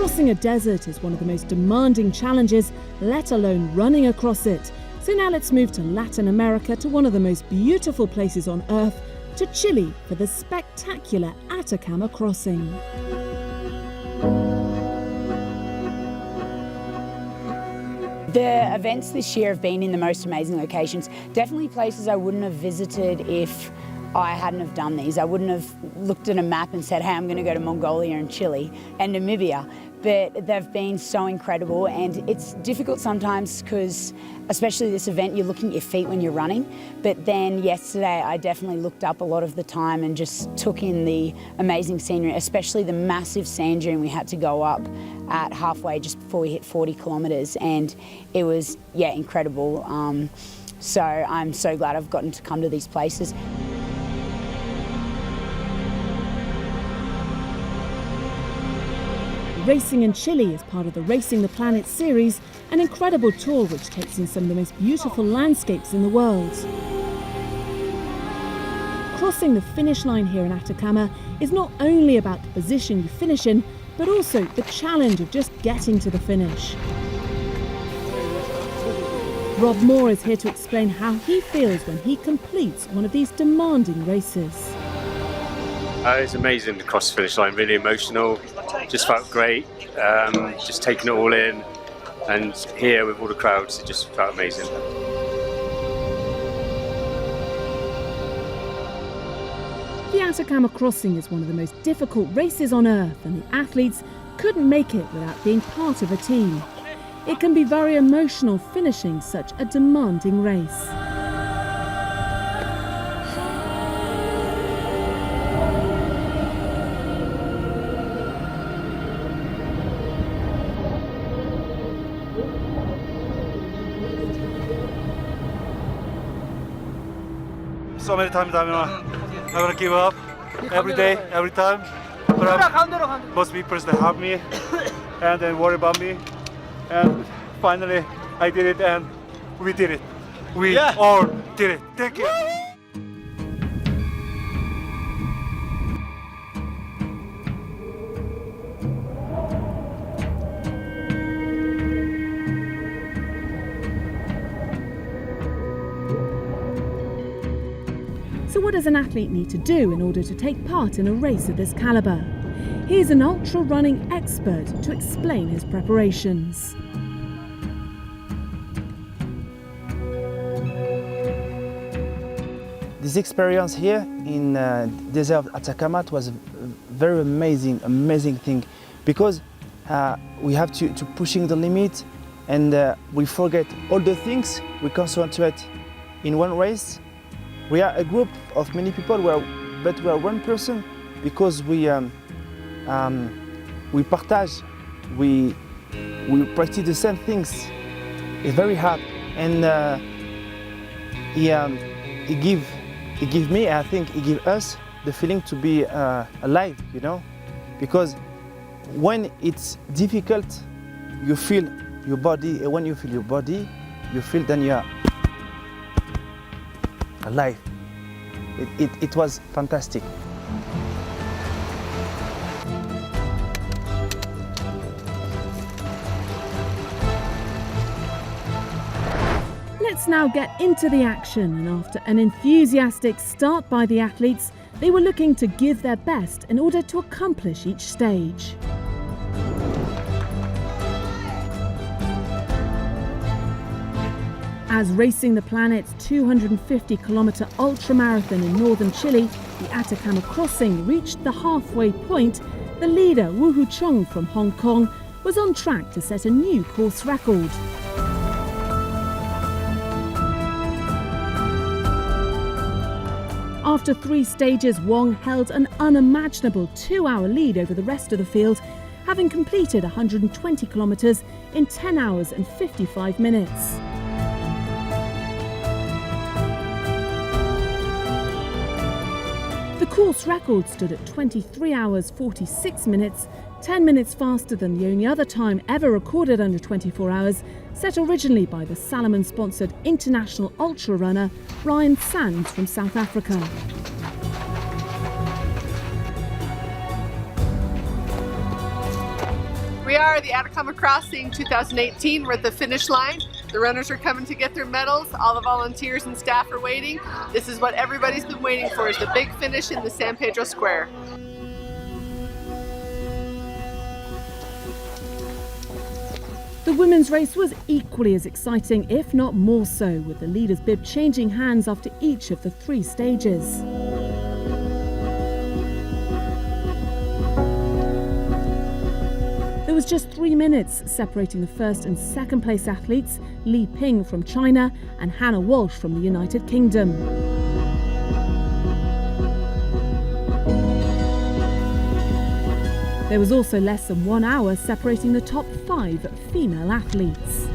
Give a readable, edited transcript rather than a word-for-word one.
Crossing a desert is one of the most demanding challenges, let alone running across it. So now let's move to Latin America, to one of the most beautiful places on Earth, to Chile for the spectacular Atacama Crossing. The events this year have been in the most amazing locations. Definitely places I wouldn't have visited if I hadn't have done these. I wouldn't have looked at a map and said, hey, I'm going to go to Mongolia and Chile and Namibia. But they've been so incredible, and it's difficult sometimes because, especially this event, you're looking at your feet when you're running. But then yesterday I definitely looked up a lot of the time and just took in the amazing scenery, especially the massive sand dune we had to go up at halfway just before we hit 40 kilometres, and it was, yeah, incredible. So I'm so glad I've gotten to come to these places. Racing in Chile is part of the Racing the Planet series, an incredible tour which takes in some of the most beautiful landscapes in the world. Crossing the finish line here in Atacama is not only about the position you finish in, but also the challenge of just getting to the finish. Rob Moore is here to explain how he feels when he completes one of these demanding races. It's amazing to cross the finish line, really emotional, just felt great, just taking it all in, and here with all the crowds it just felt amazing. The Atacama Crossing is one of the most difficult races on Earth, and the athletes couldn't make it without being part of a team. It can be very emotional finishing such a demanding race. So many times I'm gonna give up every day, every time. But most people they help me and then worry about me. And finally I did it, and we did it. We all did it. Thank you. So what does an athlete need to do in order to take part in a race of this calibre? Here's an ultra running expert to explain his preparations. This experience here in desert of Atacama, it was a very amazing thing, because we have to pushing the limit, and we forget all the things, we concentrate in one race. We are a group of many people, but we are one person, because we partage, we practice the same things. It's very hard, and he give me, I think he give us the feeling to be alive, you know, because when it's difficult, you feel your body, and when you feel your body, you feel then you are alive. It was fantastic. Let's now get into the action, and after an enthusiastic start by the athletes, they were looking to give their best in order to accomplish each stage. As Racing the Planet's 250-kilometre ultramarathon in northern Chile, the Atacama Crossing, reached the halfway point, the leader, Wong Ho Chung from Hong Kong, was on track to set a new course record. After 3 stages, Wong held an unimaginable 2-hour lead over the rest of the field, having completed 120 kilometres in 10 hours and 55 minutes. The course record stood at 23 hours 46 minutes, 10 minutes faster than the only other time ever recorded under 24 hours, set originally by the Salomon-sponsored international ultra-runner Ryan Sands from South Africa. We we are, the Atacama Crossing 2018. We're at the finish line. The runners are coming to get their medals. All the volunteers and staff are waiting. This is what everybody's been waiting for, is the big finish in the San Pedro Square. The women's race was equally as exciting, if not more so, with the leader's bib changing hands after each of the 3 stages. There was just 3 minutes separating the first and second place athletes, Li Ping from China and Hannah Walsh from the United Kingdom. There was also less than 1 hour separating the top 5 female athletes.